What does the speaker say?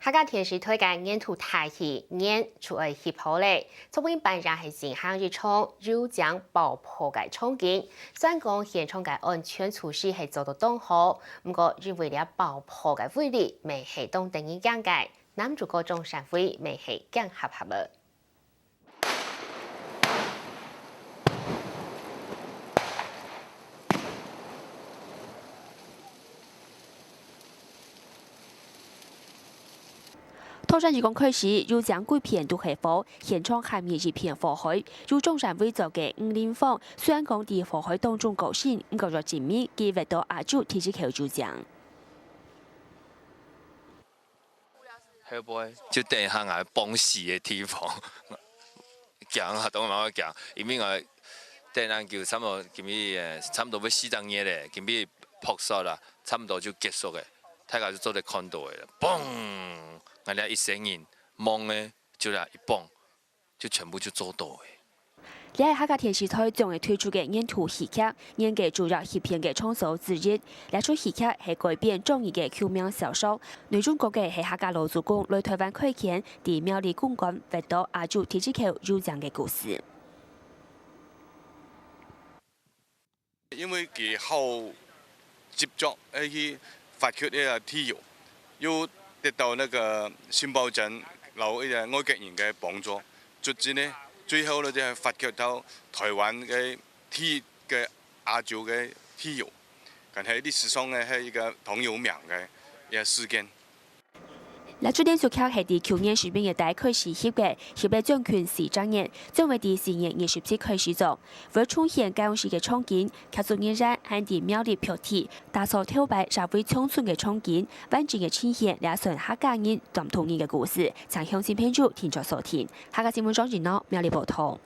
客家电视推介演图台戏演出为翕好咧，作品本人系前向一场入江爆破嘅场景，虽然讲现场嘅安全措施系做到当好，不过因为了爆破嘅威力未系当定义讲解，男主角中山辉未系更合了。拖山义工开始，有将鬼片都起火，现场下面一片火海。有中山会做嘅五连房，虽然讲伫火海当中救生，不过在前面佢遇到阿祖提起口就讲。后背就等下我崩死嘅地方，行啊，當然我行，因為我等下叫差唔多，差唔多要4張嘢咧，今日撲殺啦，差唔多就結束嘅，大家就做嚟看到嘅啦，嘣！我哋一聲音，望咧就嚟一蹦，就全部就做到嘅。你喺客家電視台將會推出嘅演圖戲劇，演嘅主要戲片嘅創作之一。呢出戲劇係改編中意嘅救命小說，女主角嘅係客家老祖公來台灣開墾，喺苗栗公館遇到阿祖提起口入江嘅故事。因為佢好接觸去發掘呢個體育，要得到那個新保證留一個外國人嘅幫助，卒之呢，最後呢就係發掘到台灣嘅嘅亞洲嘅體育，但係歷史上呢係一個很有名嘅一個事件。呢出電視劇係喺去年11月底開始翕嘅，翕嘅將近4週年，將會喺4月27開始做。為重現舊時嘅場景，劇組人員喺喺苗栗漂體，打造跳擺社會청춘嘅場景，完整嘅呈現兩順客家人傳統人嘅故事，將向前編組聽咗收聽。客家新聞張建樂苗栗報道。